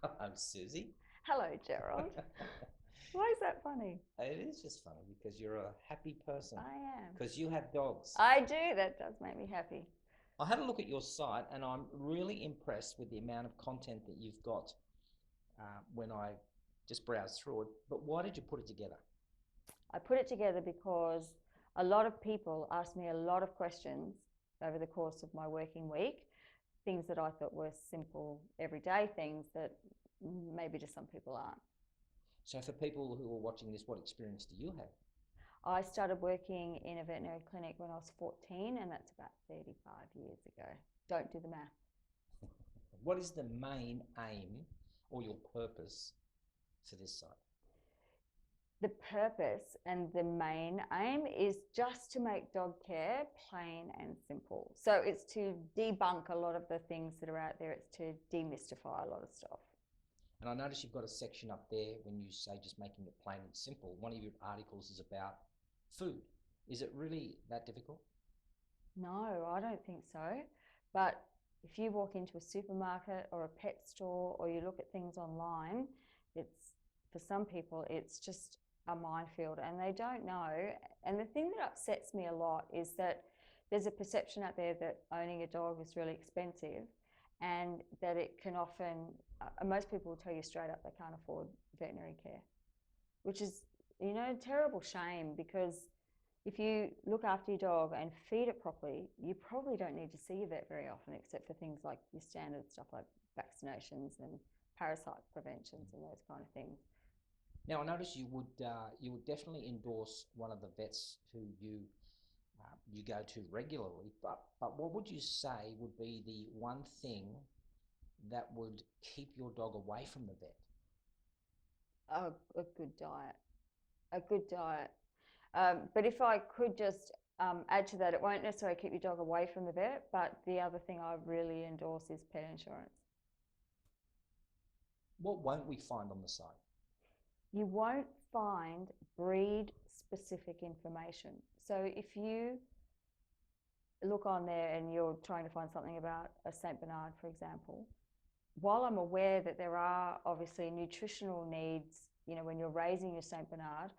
I'm Susie. Hello, Gerald. Why is that funny? It is just funny because you're a happy person I am. because you have dogs. I do. That does make me happy. I had a look at your site and I'm really impressed with the amount of content that you've got when I just browsed through it. But why did you put it together? I put it together because a lot of people ask me a lot of questions over the course of my working week, things that I thought were simple, everyday things that maybe to some people aren't. So, for people who are watching this, what experience do you have? I started working in a veterinary clinic when I was 14, and that's about 35 years ago. Don't do the math. What is the main aim or your purpose for this site? The purpose and the main aim is just to make dog care plain and simple. So it's to debunk a lot of the things that are out there. It's to demystify a lot of stuff. And I notice you've got a section up there when you say just making it plain and simple. One of your articles is about food. Is it really that difficult? No, I don't think so. But if you walk into a supermarket or a pet store or you look at things online, it's for some people it's just a minefield and they don't know. And the thing that upsets me a lot is that there's a perception out there that owning a dog is really expensive and that it can often, most people will tell you straight up they can't afford veterinary care, which is, a terrible shame because if you look after your dog and feed it properly, you probably don't need to see your vet very often, except for things like your standard stuff like vaccinations and parasite preventions and those kind of things. Now, I notice you would definitely endorse one of the vets who you go to regularly. But what would you say would be the one thing that would keep your dog away from the vet? A good diet. A good diet. But if I could just add to that, it won't necessarily keep your dog away from the vet, but the other thing I really endorse is pet insurance. What won't we find on the site? You won't find breed specific information. So if you look on there and you're trying to find something about a St. Bernard, for example, while I'm aware that there are obviously nutritional needs, when you're raising your St. Bernard,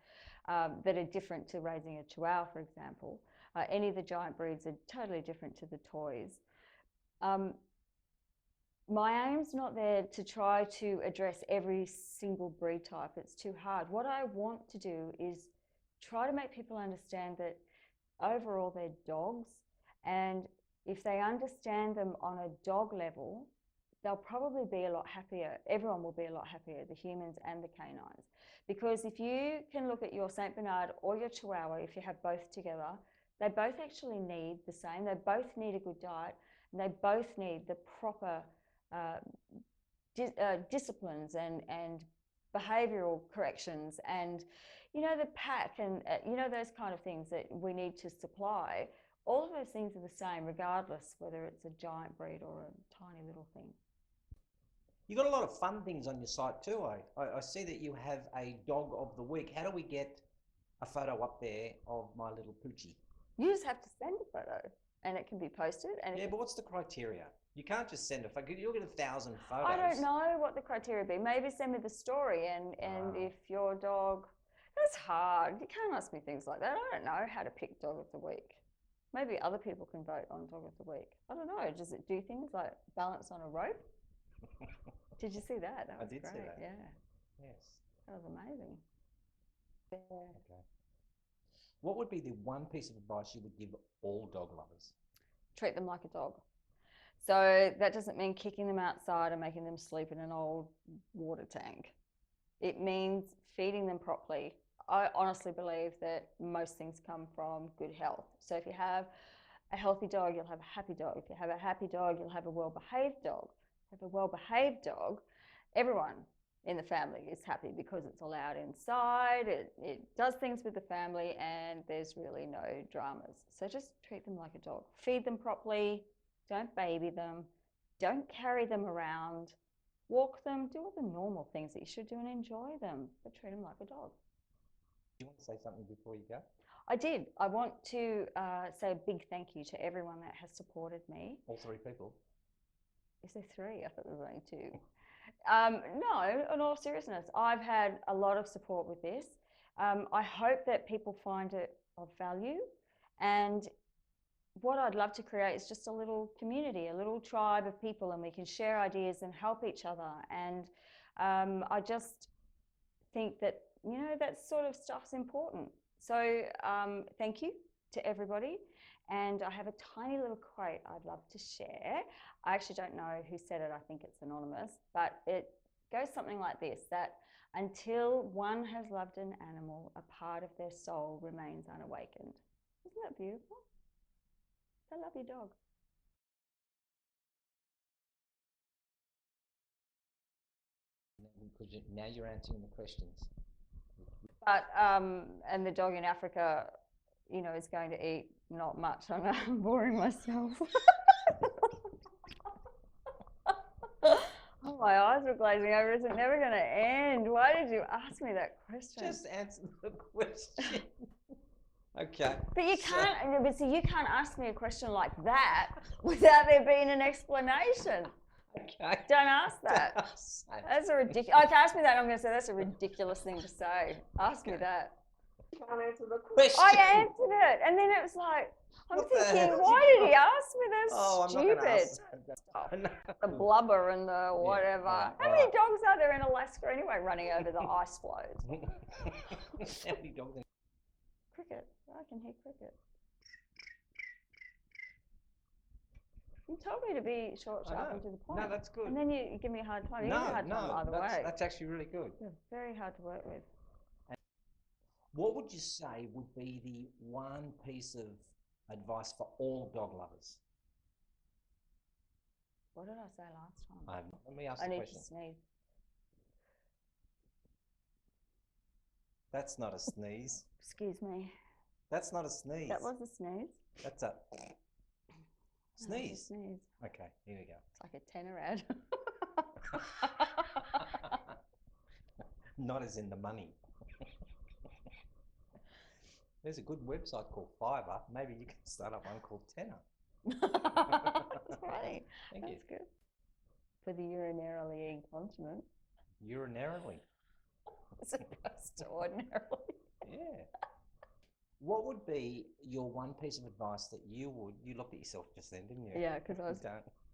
that are different to raising a Chihuahua, for example. Any of the giant breeds are totally different to the toys. My aim's not there to try to address every single breed type. It's too hard. What I want to do is try to make people understand that overall they're dogs, and if they understand them on a dog level, they'll probably be a lot happier. Everyone will be a lot happier, the humans and the canines. Because if you can look at your St. Bernard or your Chihuahua, if you have both together, they both actually need the same. They both need a good diet, and they both need the proper disciplines and behavioural corrections and, the pack and, those kind of things that we need to supply. All of those things are the same regardless whether it's a giant breed or a tiny little thing. You've got a lot of fun things on your site too. I see that you have a dog of the week. How do we get a photo up there of my little Poochie? You just have to send a photo and it can be posted. And yeah, but what's the criteria? You can't just send a photo. You'll get 1,000 photos. I don't know what the criteria be. Maybe send me the story and if your dog, it's hard. You can't ask me things like that. I don't know how to pick dog of the week. Maybe other people can vote on dog of the week. I don't know. Does it do things like balance on a rope? Did you see that? That was I did great. see that. Yeah. Yes. That was amazing. Yeah. Okay. What would be the one piece of advice you would give all dog lovers? Treat them like a dog. So that doesn't mean kicking them outside and making them sleep in an old water tank. It means feeding them properly. I honestly believe that most things come from good health. So if you have a healthy dog, you'll have a happy dog. If you have a happy dog, you'll have a well-behaved dog. If you have a well-behaved dog, everyone in the family is happy because it's allowed inside, it does things with the family, and there's really no dramas. So just treat them like a dog. Feed them properly, don't baby them, don't carry them around, walk them, do all the normal things that you should do and enjoy them, but treat them like a dog. Do you want to say something before you go? I did. I want to say a big thank you to everyone that has supported me. All three people? Is there three? I thought there was only two. No, in all seriousness, I've had a lot of support with this. I hope that people find it of value. And what I'd love to create is just a little community, a little tribe of people, and we can share ideas and help each other. And I just think that, that sort of stuff's important. So thank you to everybody. And I have a tiny little quote I'd love to share. I actually don't know who said it. I think it's anonymous, but it goes something like this, that until one has loved an animal, a part of their soul remains unawakened. Isn't that beautiful? I love your dog. Because now you're answering the questions. But and the dog in Africa, is going to eat not much. I'm boring myself. Oh, my eyes are glazing over. Is it never going to end? Why did you ask me that question? Just answer the question. Okay. But you can't. But see, you can't ask me a question like that without there being an explanation. Okay. Don't ask that. That's a ridiculous. Okay, ask me that. I'm going to say that's a ridiculous thing to say. Ask me that. You can't answer the question. I answered it, and then it was like, I'm thinking, why did he ask me? That's stupid. The blubber and the whatever. Yeah, How many dogs are there in Alaska anyway, running over the ice floes? How many dogs? Cricket. I can hear cricket. You told me to be short, sharp, and to the point. No, that's good. And then you give me a hard time. You give me a hard time either way. That's actually really good. You're very hard to work with. What would you say would be the one piece of advice for all dog lovers? What did I say last time? Let me ask I the need question. to sneeze. That's not a sneeze. Excuse me. That's not a sneeze. That was a sneeze. That's a sneeze. Sneeze. Okay, here we go. It's like a tenor ad. Not as in the money. There's a good website called Fiverr. Maybe you can start up one called Tenor. That's funny. Thank you. That's good. For the urinarily incontinent. Urinarily. As opposed to ordinarily. Yeah. What would be your one piece of advice that you looked at yourself just then, didn't you? Yeah, because I was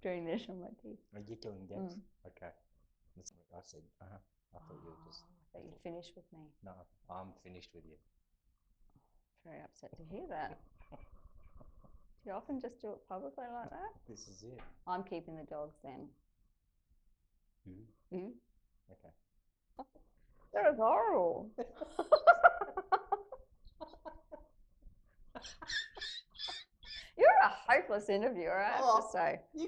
doing this on my teeth. Are you killing depths? Okay. That's what I said. I thought you were just. I thought you'd finished with me. No, I'm finished with you. Very upset to hear that. You often just do it publicly like that? This is it. I'm keeping the dogs then. Ooh. Ooh. Okay. That was horrible. You're a hopeless interviewer, I have to say.